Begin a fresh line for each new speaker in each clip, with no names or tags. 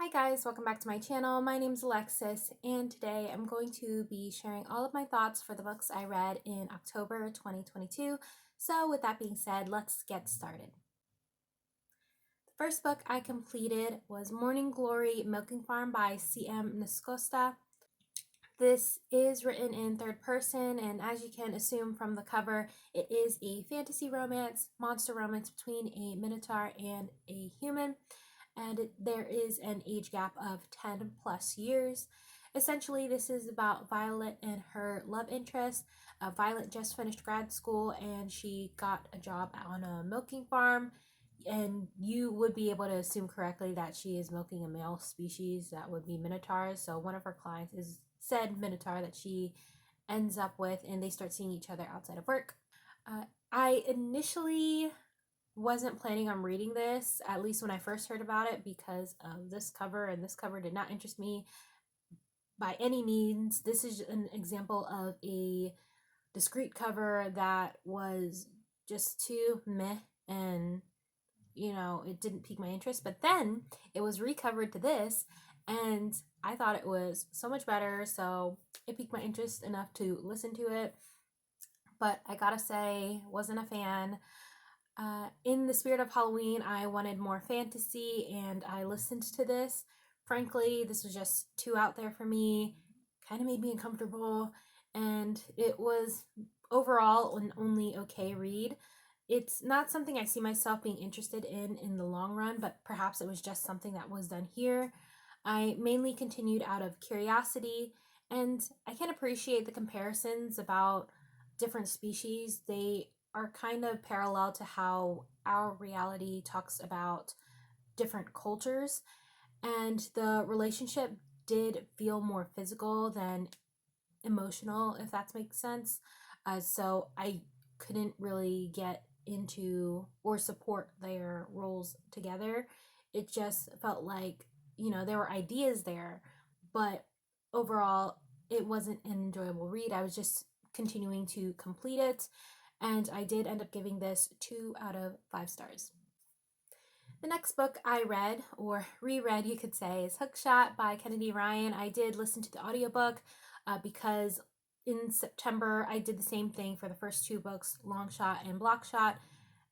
Hi guys, welcome back to my channel. My name is Alexis and today I'm going to be sharing all of my thoughts for the books I read in October 2022. So with that being said, let's get started. The first book I completed was Morning Glory Milking Farm by C.M. Nascosta. This is written in third person, and as you can assume from the cover, it is a fantasy romance, monster romance between a minotaur and a human. And there is an age gap of 10 plus years. Essentially, this is about Violet and her love interest. Violet just finished grad school and she got a job on a milking farm. And you would be able to assume correctly that she is milking a male species that would be minotaurs. So one of her clients is said minotaur that she ends up with, and they start seeing each other outside of work. I initially wasn't planning on reading this, at least when I first heard about it, because of this cover, and this cover did not interest me by any means. This is an example of a discreet cover that was just too meh, and it didn't pique my interest. But then it was recovered to this, and I thought it was so much better, so it piqued my interest enough to listen to it. But I gotta say, wasn't a fan. In the spirit of Halloween, I wanted more fantasy, and I listened to this. Frankly, this was just too out there for me, kind of made me uncomfortable, and it was overall an only okay read. It's not something I see myself being interested in the long run, but perhaps it was just something that was done here. I mainly continued out of curiosity, and I can appreciate the comparisons about different species. They are kind of parallel to how our reality talks about different cultures, and the relationship did feel more physical than emotional, if that makes sense. So I couldn't really get into or support their roles together. It just felt like, there were ideas there, but overall, it wasn't an enjoyable read. I was just continuing to complete it, and I did end up giving this 2 out of 5 stars. The next book I read, or reread you could say, is Hookshot by Kennedy Ryan. I did listen to the audiobook because in September I did the same thing for the first 2 books, Longshot and Blockshot.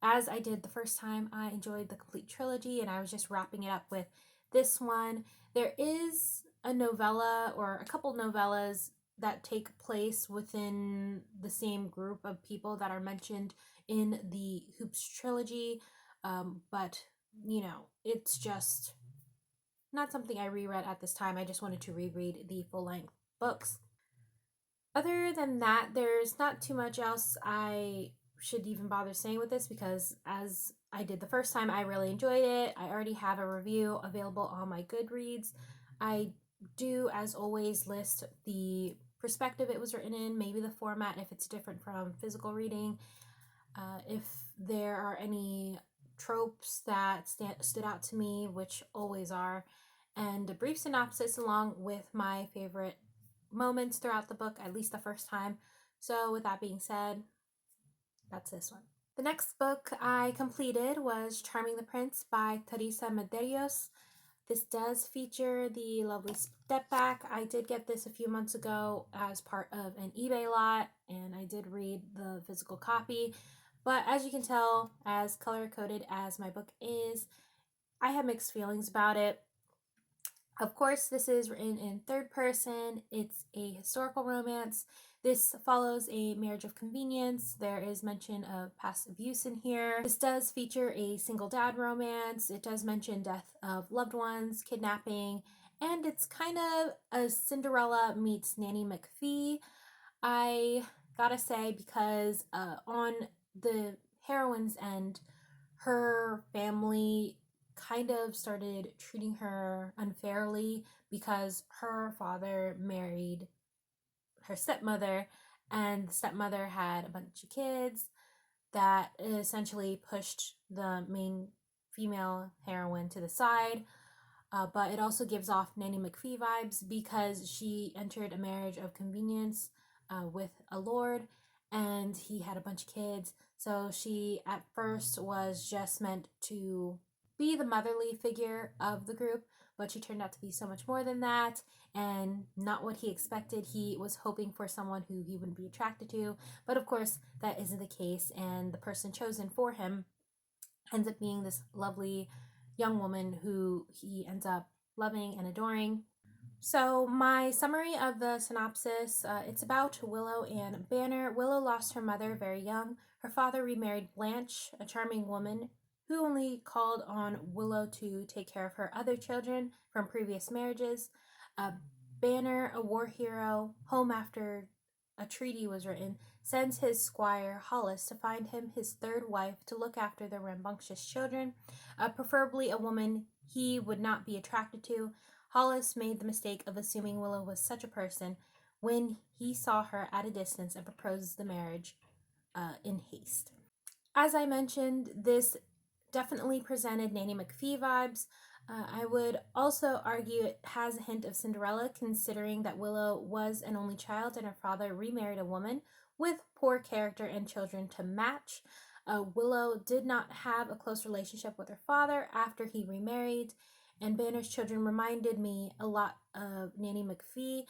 As I did the first time, I enjoyed the complete trilogy, and I was just wrapping it up with this one. There is a novella or a couple novellas that take place within the same group of people that are mentioned in the Hoops trilogy, but it's just not something I reread at this time. I just wanted to reread the full length books. Other than that, there's not too much else I should even bother saying with this, because as I did the first time, I really enjoyed it. I already have a review available on my Goodreads. I do, as always, list the perspective it was written in, maybe the format if it's different from physical reading. If there are any tropes that stood out to me, which always are, and a brief synopsis along with my favorite moments throughout the book, at least the first time. So with that being said, that's this one. The next book I completed was Charming the Prince by Teresa Medeiros. This does feature the lovely Stepback. I did get this a few months ago as part of an eBay lot, and I did read the physical copy. But as you can tell, as color-coded as my book is, I have mixed feelings about it. Of course, this is written in third person. It's a historical romance. This follows a marriage of convenience. There is mention of past abuse in here. This does feature a single dad romance. It does mention death of loved ones, kidnapping, and it's kind of a Cinderella meets Nanny McPhee. I gotta say, because on the heroine's end, her family kind of started treating her unfairly because her father married her stepmother, and the stepmother had a bunch of kids that essentially pushed the main female heroine to the side. But it also gives off Nanny McPhee vibes because she entered a marriage of convenience with a lord, and he had a bunch of kids. So she at first was just meant to be the motherly figure of the group, but she turned out to be so much more than that and not what he expected. He was hoping for someone who he wouldn't be attracted to, but of course, that isn't the case, and the person chosen for him ends up being this lovely young woman who he ends up loving and adoring. So, my summary of the synopsis, it's about Willow and Banner. Willow lost her mother very young. Her father remarried Blanche, a charming woman who only called on Willow to take care of her other children from previous marriages. Uh, Banner, a war hero, home after a treaty was written, sends his squire Hollis to find him his third wife to look after the rambunctious children, preferably a woman he would not be attracted to. Hollis made the mistake of assuming Willow was such a person when he saw her at a distance and proposed the marriage in haste. As I mentioned, this definitely presented Nanny McPhee vibes. I would also argue it has a hint of Cinderella, considering that Willow was an only child and her father remarried a woman with poor character and children to match. Willow did not have a close relationship with her father after he remarried, and Banner's children reminded me a lot of Nanny McPhee.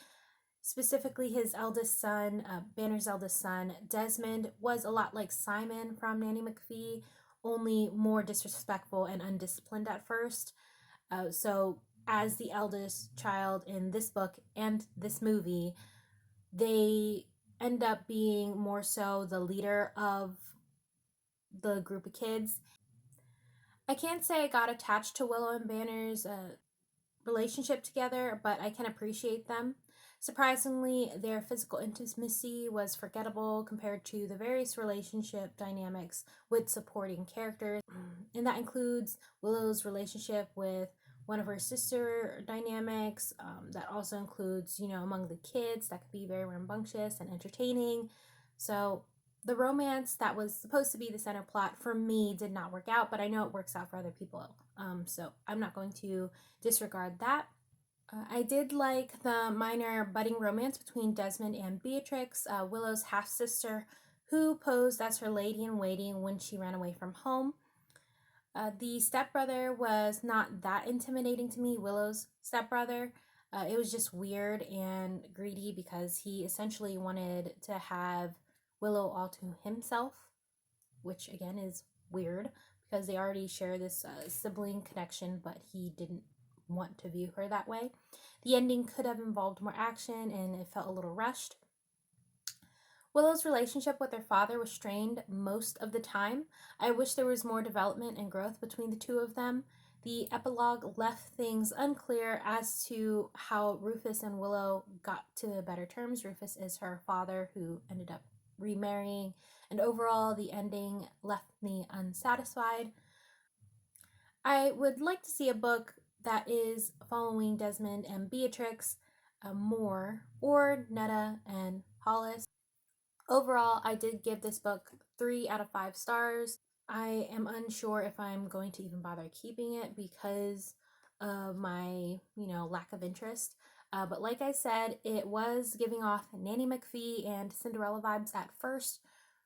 Specifically, his eldest son, Banner's eldest son, Desmond, was a lot like Simon from Nanny McPhee, only more disrespectful and undisciplined at first. So, as the eldest child in this book and this movie, they end up being more so the leader of the group of kids. I can't say I got attached to Willow and Banner's relationship together, but I can appreciate them. Surprisingly, their physical intimacy was forgettable compared to the various relationship dynamics with supporting characters, and that includes Willow's relationship with one of her sister dynamics. That also includes, among the kids, that could be very rambunctious and entertaining. So the romance that was supposed to be the center plot for me did not work out, but I know it works out for other people. So I'm not going to disregard that. I did like the minor budding romance between Desmond and Beatrix, Willow's half sister, who posed as her lady in waiting when she ran away from home. The stepbrother was not that intimidating to me, Willow's stepbrother. It was just weird and greedy because he essentially wanted to have Willow all to himself, which again is weird because they already share this sibling connection, but he didn't want to view her that way. The ending could have involved more action and it felt a little rushed. Willow's relationship with her father was strained most of the time. I wish there was more development and growth between the two of them. The epilogue left things unclear as to how Rufus and Willow got to better terms. Rufus is her father who ended up remarrying, and overall the ending left me unsatisfied. I would like to see a book that is following Desmond and Beatrix more, or Netta and Hollis. Overall, I did give this book 3 out of 5 stars. I am unsure if I'm going to even bother keeping it because of my, lack of interest. But like I said, it was giving off Nanny McPhee and Cinderella vibes at first,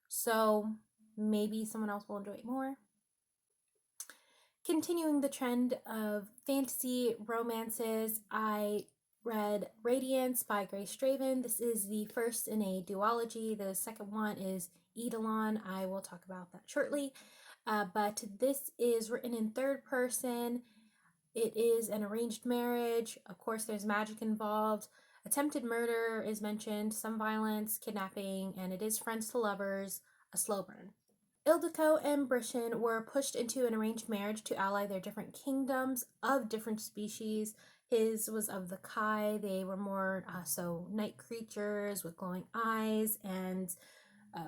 so maybe someone else will enjoy it more. Continuing the trend of fantasy romances, I read Radiance by Grace Draven. This is the first in a duology. The second one is Eidolon. I will talk about that shortly. But this is written in third person. It is an arranged marriage. Of course, there's magic involved. Attempted murder is mentioned, some violence, kidnapping, and it is friends to lovers, a slow burn. Ildiko and Brishan were pushed into an arranged marriage to ally their different kingdoms of different species. His was of the Kai. They were more so night creatures with glowing eyes and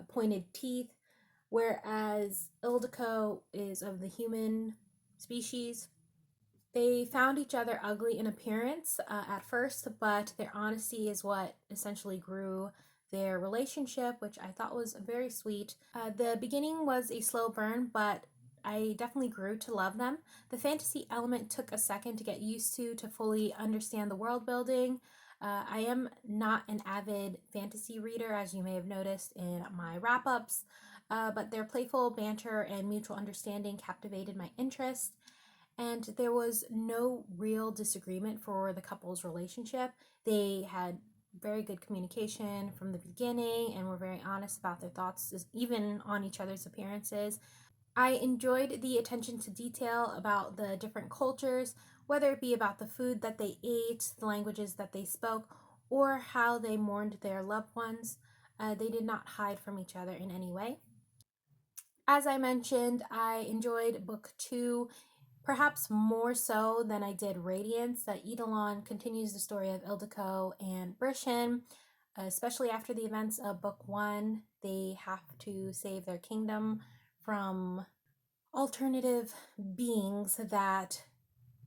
pointed teeth, whereas Ildiko is of the human species. They found each other ugly in appearance at first, but their honesty is what essentially grew their relationship, which I thought was very sweet. The beginning was a slow burn, but I definitely grew to love them. The fantasy element took a second to get used to fully understand the world building. I am not an avid fantasy reader, as you may have noticed in my wrap ups, but their playful banter and mutual understanding captivated my interest. and there was no real disagreement for the couple's relationship. They had very good communication from the beginning and were very honest about their thoughts, even on each other's appearances. I enjoyed the attention to detail about the different cultures, whether it be about the food that they ate, the languages that they spoke, or how they mourned their loved ones. They did not hide from each other in any way. As I mentioned, I enjoyed book 2 perhaps more so than I did Radiance. Eidolon continues the story of Ildiko and Brishan, especially after the events of book 1. They have to save their kingdom from alternative beings that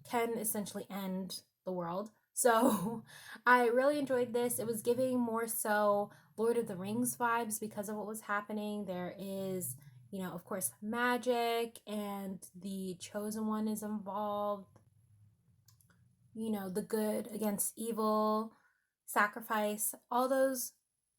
can essentially end the world. So I really enjoyed this. It was giving more so Lord of the Rings vibes because of what was happening. There is, of course, magic, and the chosen one is involved. The good against evil, sacrifice, all those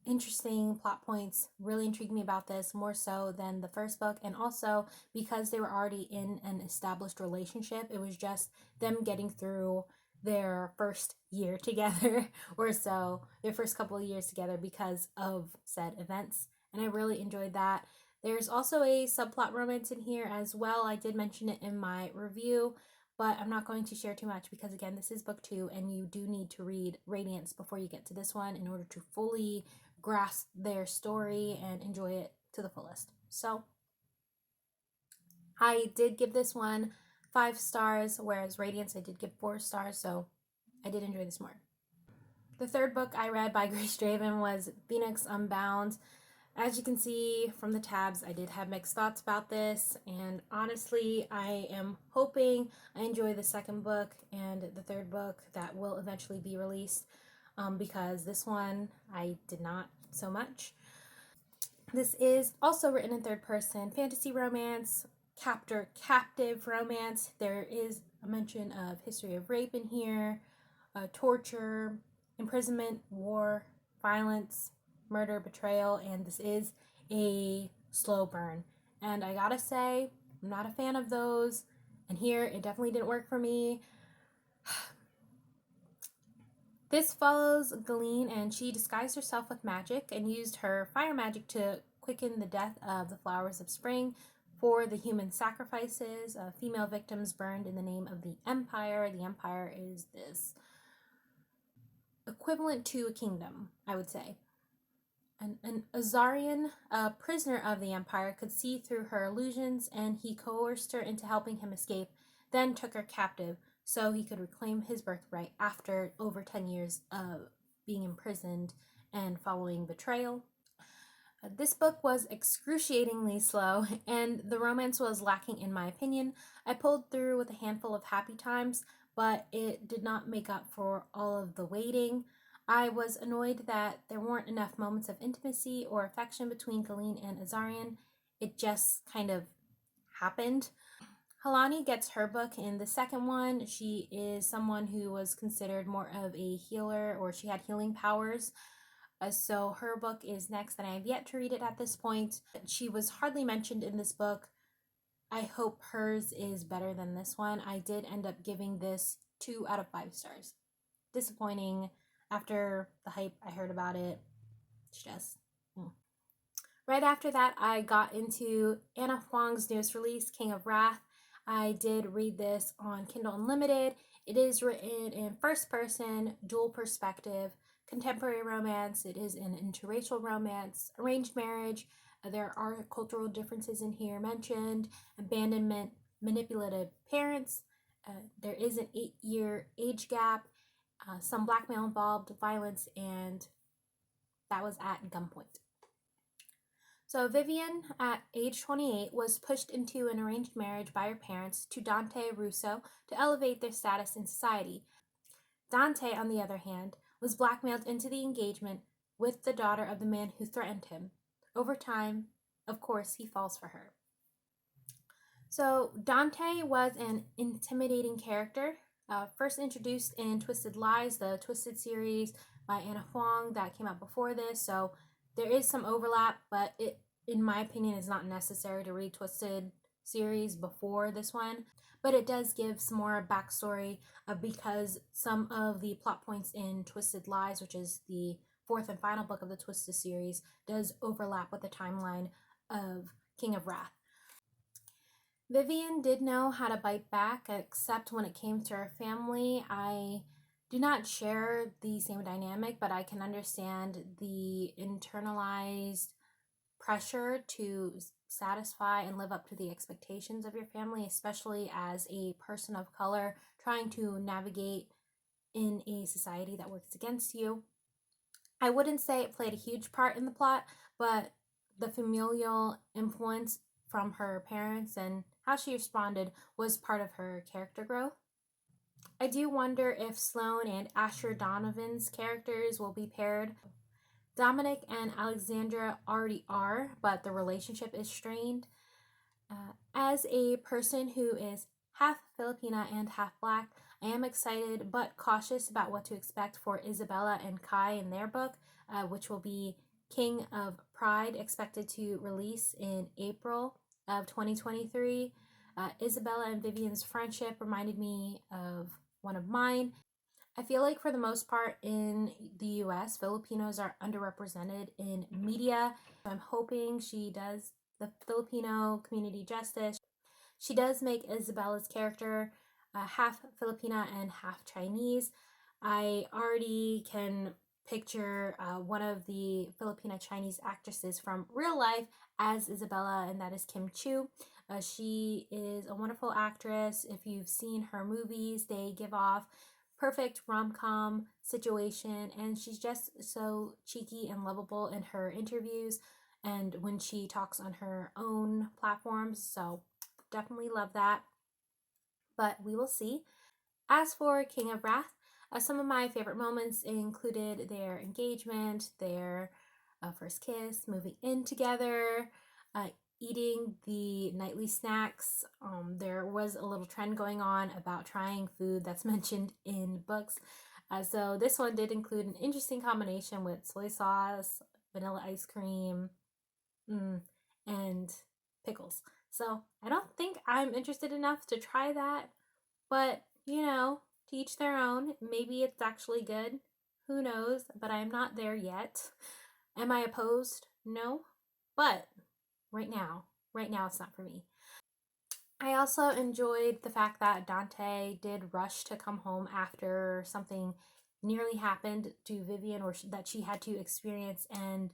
interesting plot points really intrigued me about this more so than the first book. And also because they were already in an established relationship, it was just them getting through their first year together or so, their first couple of years together because of said events. And I really enjoyed that. There's also a subplot romance in here as well. I did mention it in my review, but I'm not going to share too much because, again, this is book 2 and you do need to read Radiance before you get to this one in order to fully grasp their story and enjoy it to the fullest. So I did give this one 5 stars, whereas Radiance I did give 4 stars, so I did enjoy this more. The third book I read by Grace Draven was Phoenix Unbound. As you can see from the tabs, I did have mixed thoughts about this, and honestly, I am hoping I enjoy the second book and the third book that will eventually be released, because this one I did not so much. This is also written in third person fantasy romance, captive romance. There is a mention of history of rape in here, torture, imprisonment, war, violence, murder, betrayal, and this is a slow burn. And I gotta say, I'm not a fan of those, and here it definitely didn't work for me. This follows Galeen, and she disguised herself with magic and used her fire magic to quicken the death of the flowers of spring for the human sacrifices. Female victims burned in the name of the Empire. The Empire is this equivalent to a kingdom, I would say. An Azarian, a prisoner of the Empire, could see through her illusions, and he coerced her into helping him escape, then took her captive so he could reclaim his birthright after over 10 years of being imprisoned and following betrayal. This book was excruciatingly slow, and the romance was lacking in my opinion. I pulled through with a handful of happy times, but it did not make up for all of the waiting. I was annoyed that there weren't enough moments of intimacy or affection between Galeen and Azarian. It just kind of happened. Halani gets her book in the second one. She is someone who was considered more of a healer, or she had healing powers. So her book is next, and I have yet to read it at this point. She was hardly mentioned in this book. I hope hers is better than this one. I did end up giving this 2 out of 5 stars. Disappointing after the hype I heard about it. It's just... Right after that, I got into Anna Huang's newest release, King of Wrath. I did read this on Kindle Unlimited. It is written in first person, dual perspective, contemporary romance. It is an interracial romance, arranged marriage. There are cultural differences in here mentioned, abandonment, manipulative parents. There is an 8-year age gap, some blackmail involved, violence, and that was at gunpoint. So Vivian, at age 28, was pushed into an arranged marriage by her parents to Dante Russo to elevate their status in society. Dante, on the other hand, was blackmailed into the engagement with the daughter of the man who threatened him. Over time, of course, he falls for her. So Dante was an intimidating character, first introduced in Twisted Lies, the Twisted series by Anna Huang that came out before this. So there is some overlap, but it, in my opinion, is not necessary to read Twisted series before this one, but it does give some more backstory because some of the plot points in Twisted Lies, which is the fourth and final book of the Twisted series, does overlap with the timeline of King of Wrath. Vivian did know how to bite back, except when it came to her family. I do not share the same dynamic, but I can understand the internalized pressure to satisfy and live up to the expectations of your family, especially as a person of color trying to navigate in a society that works against you. I wouldn't say it played a huge part in the plot, but the familial influence from her parents and how she responded was part of her character growth. I do wonder if Sloane and Asher Donovan's characters will be paired. Dominic and Alexandra already are, but the relationship is strained. As a person who is half Filipina and half Black, I am excited but cautious about what to expect for Isabella and Kai in their book, which will be King of Pride, expected to release in April of 2023. Isabella and Vivian's friendship reminded me of one of mine. I feel like for the most part in the US, Filipinos are underrepresented in media. I'm hoping she does the Filipino community justice. She does make Isabella's character half Filipina and half Chinese. I already can picture one of the Filipina Chinese actresses from real life as Isabella, and that is Kim Chiu. She is a wonderful actress. If you've seen her movies, they give off perfect rom-com situation, and she's just so cheeky and lovable in her interviews and when she talks on her own platforms, so definitely love that. But we will see. As for King of Wrath, some of my favorite moments included their engagement, their first kiss, moving in together, eating the nightly snacks. There was a little trend going on about trying food that's mentioned in books. So this one did include an interesting combination with soy sauce, vanilla ice cream, and pickles. So I don't think I'm interested enough to try that, but to each their own. Maybe it's actually good. Who knows? But I'm not there yet. Am I opposed? No. But right now it's not for me. I also enjoyed the fact that Dante did rush to come home after something nearly happened to Vivian or that she had to experience, and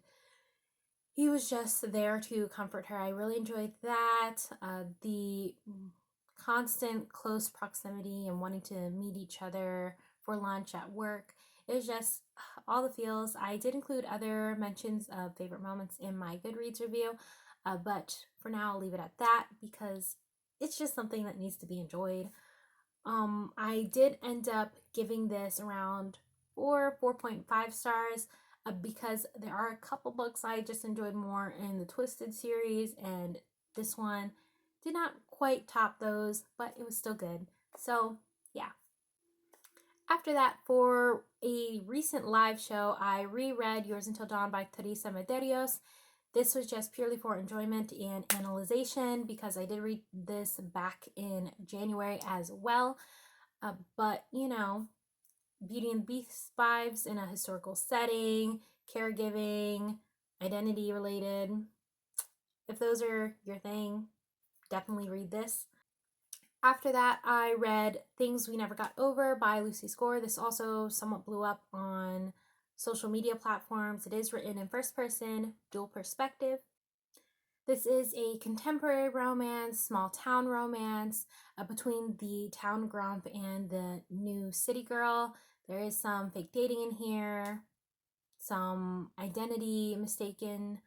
he was just there to comfort her. I really enjoyed that. The constant close proximity and wanting to meet each other for lunch at work. It was just all the feels. I did include other mentions of favorite moments in my Goodreads review, but for now I'll leave it at that because it's just something that needs to be enjoyed. I did end up giving this around 4.5 stars because there are a couple books I just enjoyed more in the Twisted series, and this one did not quite top those, but it was still good. So, yeah. After that, for a recent live show, I reread Yours Until Dawn by Teresa Medeiros. This was just purely for enjoyment and analyzation because I did read this back in January as well. But, Beauty and the Beast vibes in a historical setting, caregiving, identity related. If those are your thing, definitely read this. After that, I read Things We Never Got Over by Lucy Score. This also somewhat blew up on social media platforms. It is written in first person, dual perspective. This is a contemporary romance, small town romance between the town grump and the new city girl. There is some fake dating in here, some identity mistaken,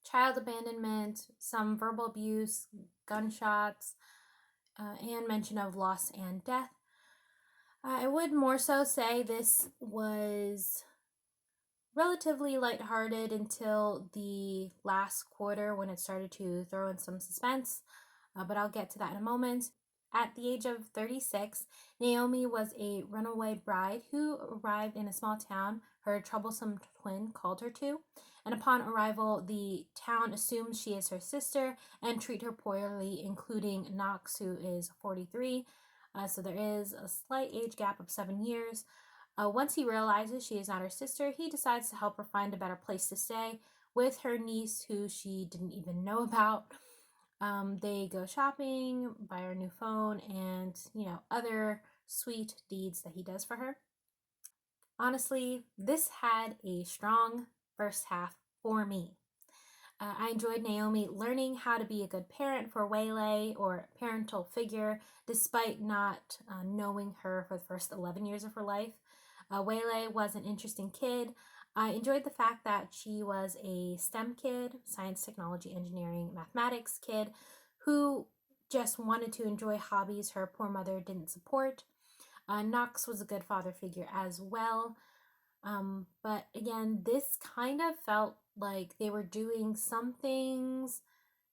child abandonment, some verbal abuse, gunshots, and mention of loss and death. I would more so say this was relatively lighthearted until the last quarter when it started to throw in some suspense, but I'll get to that in a moment. At the age of 36, Naomi was a runaway bride who arrived in a small town her troublesome twin called her to. And upon arrival, the town assumes she is her sister and treat her poorly, including Knox, who is 43. So there is a slight age gap of 7 years. Once he realizes she is not her sister, he decides to help her find a better place to stay with her niece, who she didn't even know about. They go shopping, buy her a new phone, and, other sweet deeds that he does for her. Honestly, this had a strong first half for me. I enjoyed Naomi learning how to be a good parent for Waylay, or parental figure, despite not knowing her for the first 11 years of her life. Waylay was an interesting kid. I enjoyed the fact that she was a STEM kid, science, technology, engineering, mathematics kid, who just wanted to enjoy hobbies her poor mother didn't support. Knox was a good father figure as well. But again, this kind of felt like they were doing some things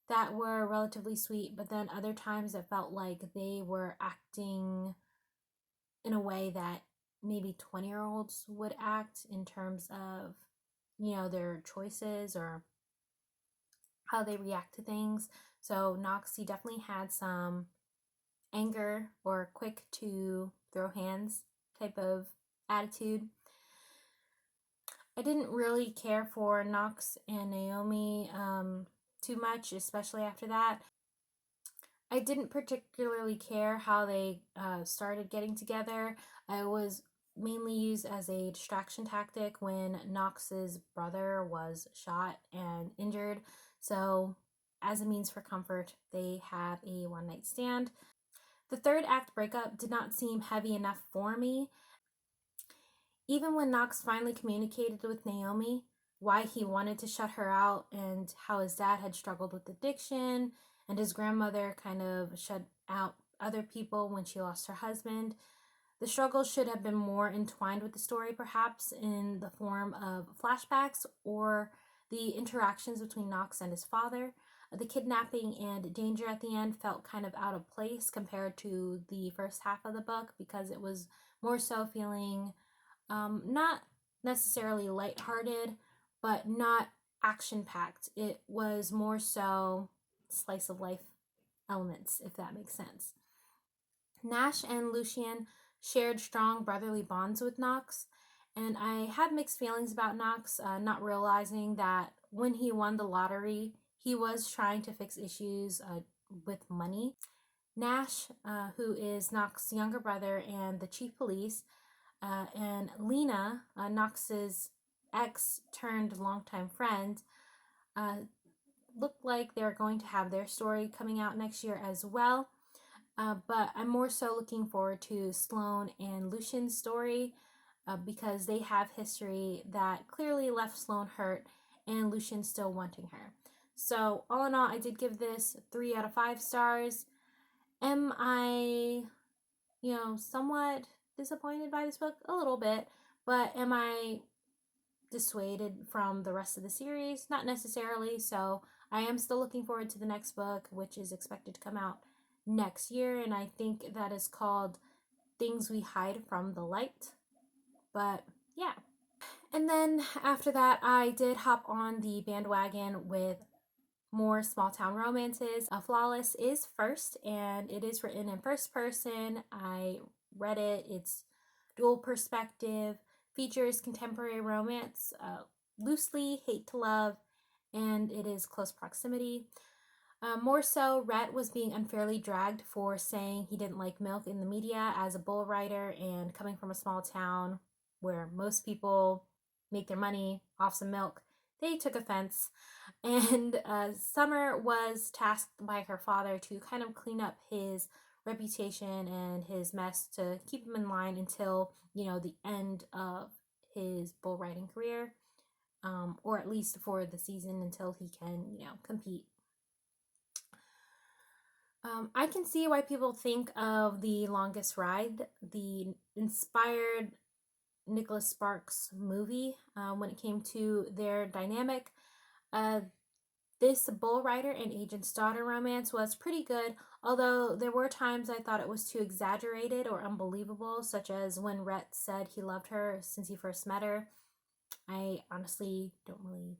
that were relatively sweet, but then other times it felt like they were acting in a way that maybe 20-year-olds would act in terms of, their choices or how they react to things. So Knox, he definitely had some anger or quick to throw hands type of attitude. I didn't really care for Knox and Naomi too much, especially after that. I didn't particularly care how they started getting together. I was mainly used as a distraction tactic when Knox's brother was shot and injured. So, as a means for comfort, they have a one night stand. The third act breakup did not seem heavy enough for me. Even when Knox finally communicated with Naomi why he wanted to shut her out and how his dad had struggled with addiction and his grandmother kind of shut out other people when she lost her husband, the struggle should have been more entwined with the story, perhaps in the form of flashbacks or the interactions between Knox and his father. The kidnapping and danger at the end felt kind of out of place compared to the first half of the book, because it was more so feeling not necessarily lighthearted, but not action packed. It was more so slice of life elements, if that makes sense. Nash and Lucien shared strong brotherly bonds with Knox, and I had mixed feelings about Knox, not realizing that when he won the lottery, he was trying to fix issues with money. Nash, who is Knox's younger brother and the chief police, and Lena, Knox's ex turned longtime friend, uh, looked like they're going to have their story coming out next year as well. But I'm more so looking forward to Sloane and Lucien's story, because they have history that clearly left Sloane hurt and Lucien still wanting her. So, all in all, I did give this 3 out of 5 stars. Am I, somewhat disappointed by this book? A little bit. But am I dissuaded from the rest of the series? Not necessarily. So I am still looking forward to the next book, which is expected to come out next year. And I think that is called Things We Hide from the Light. But yeah. And then after that, I did hop on the bandwagon with more small town romances. Flawless is first, and it is written in first person. I read it. It's dual perspective, features contemporary romance, loosely hate to love, and it is close proximity. More so, Rhett was being unfairly dragged for saying he didn't like milk in the media as a bull rider, and coming from a small town where most people make their money off some milk, they took offense. And Summer was tasked by her father to kind of clean up his reputation and his mess to keep him in line until, the end of his bull riding career, or at least for the season until he can, compete. I can see why people think of The Longest Ride, the inspired Nicholas Sparks movie, when it came to their dynamic. This bull rider and agent's daughter romance was pretty good, although there were times I thought it was too exaggerated or unbelievable, such as when Rhett said he loved her since he first met her. I honestly don't really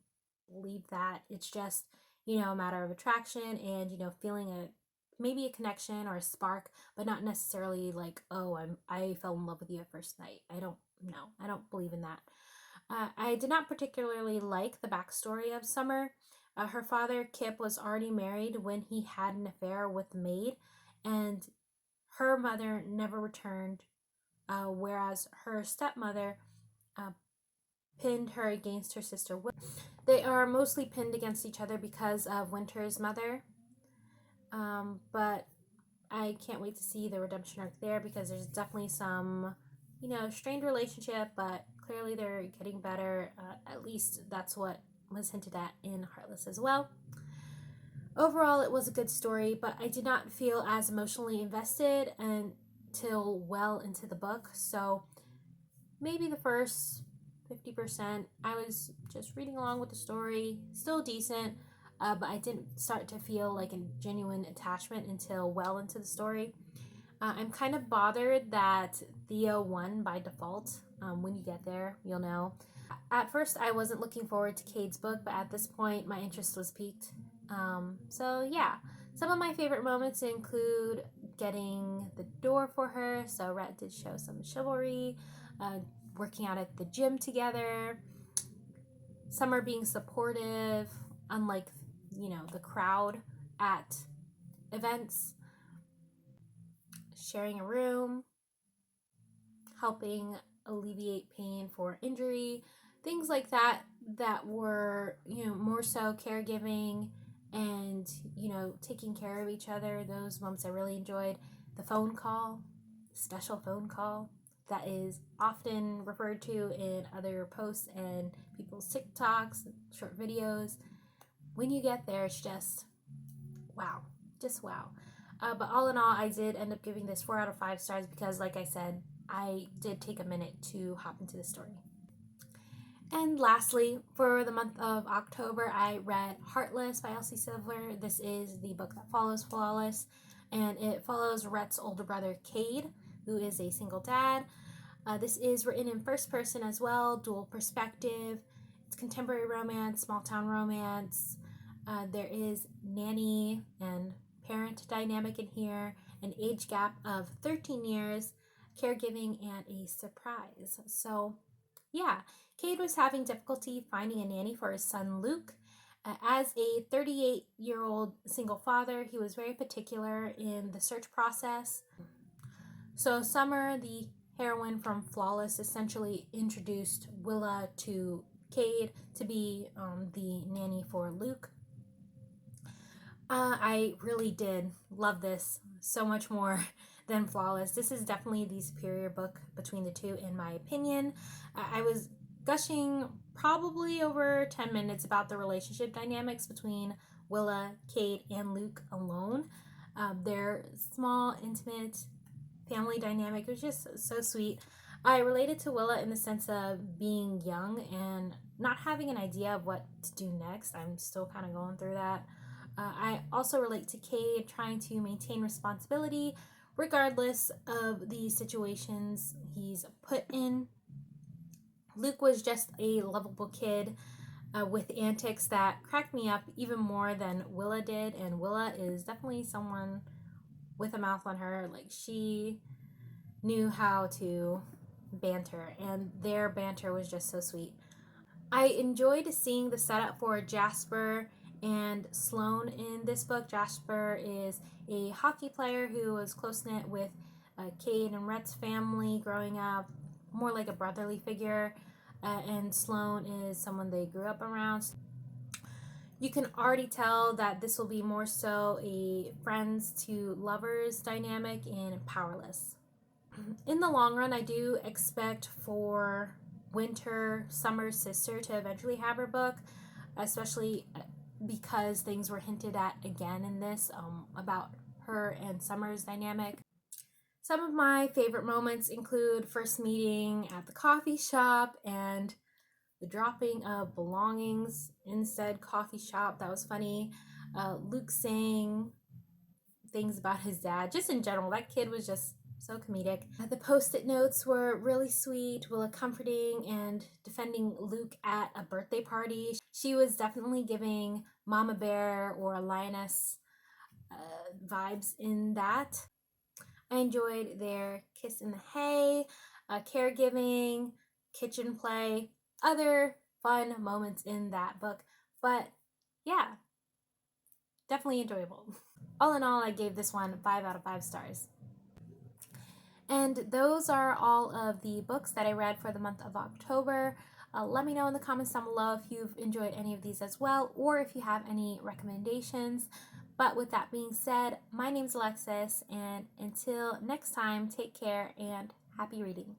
believe that. It's just, a matter of attraction and, feeling maybe a connection or a spark, but not necessarily like, oh, I fell in love with you at first night. I don't know. I don't believe in that. I did not particularly like the backstory of Summer. Her father, Kip, was already married when he had an affair with the maid, and her mother never returned, whereas her stepmother uh, pinned her against her sister. They are mostly pinned against each other because of Winter's mother, but I can't wait to see the redemption arc there because there's definitely some, strained relationship, but clearly they're getting better. At least that's what was hinted at in Heartless as well. Overall, it was a good story, but I did not feel as emotionally invested until well into the book. So maybe the first 50%, I was just reading along with the story, still decent, but I didn't start to feel like a genuine attachment until well into the story. I'm kind of bothered that Theo won by default. When you get there, you'll know. At first, I wasn't looking forward to Cade's book, but at this point, my interest was piqued. So yeah, some of my favorite moments include getting the door for her. So Rhett did show some chivalry, working out at the gym together, Summer being supportive, unlike, the crowd at events, sharing a room, helping alleviate pain for injury, things like that that were, more so caregiving and, taking care of each other. Those moments I really enjoyed. The phone call, special phone call that is often referred to in other posts and people's TikToks, short videos. When you get there, it's just wow. Just wow. But all in all, I did end up giving this 4 out of 5 stars because, like I said, I did take a minute to hop into the story. And lastly, for the month of October, I read Heartless by Elsie Silver. This is the book that follows Flawless, and it follows Rhett's older brother, Cade, who is a single dad. This is written in first person as well, dual perspective. It's contemporary romance, small town romance. There is nanny and parent dynamic in here, an age gap of 13 years, caregiving, and a surprise. So, yeah, Cade was having difficulty finding a nanny for his son Luke. As a 38-year-old single father, he was very particular in the search process. So, Summer, the heroine from Flawless, essentially introduced Willa to Cade to be the nanny for Luke. I really did love this so much more than Flawless. This is definitely the superior book between the two, in my opinion. I was gushing probably over 10 minutes about the relationship dynamics between Willa, Cade, and Luke alone. Their small, intimate family dynamic was just so sweet. I related to Willa in the sense of being young and not having an idea of what to do next. I'm still kind of going through that. I also relate to Cade trying to maintain responsibility regardless of the situations he's put in. Luke was just a lovable kid with antics that cracked me up even more than Willa did, and Willa is definitely someone with a mouth on her. Like, she knew how to banter, and their banter was just so sweet. I enjoyed seeing the setup for Jasper and Sloane in this book. Jasper is a hockey player who was close knit with Cade and Rhett's family growing up, more like a brotherly figure, and Sloane is someone they grew up around. You can already tell that this will be more so a friends to lovers dynamic in Powerless. In the long run, I do expect for Winter, Summer's sister, to eventually have her book, especially because things were hinted at again in this about her and Summer's dynamic. Some of my favorite moments include first meeting at the coffee shop and the dropping of belongings in said coffee shop. That was funny. Luke saying things about his dad. Just in general, that kid was just so comedic. The post-it notes were really sweet, Willa comforting and defending Luke at a birthday party. She was definitely giving Mama Bear or Lioness vibes in that. I enjoyed their kiss in the hay, caregiving, kitchen play, other fun moments in that book. But yeah, definitely enjoyable. All in all, I gave this one 5 out of 5 stars. And those are all of the books that I read for the month of October. Let me know in the comments down below if you've enjoyed any of these as well, or if you have any recommendations. But with that being said, my name's Alexis, and until next time, take care and happy reading.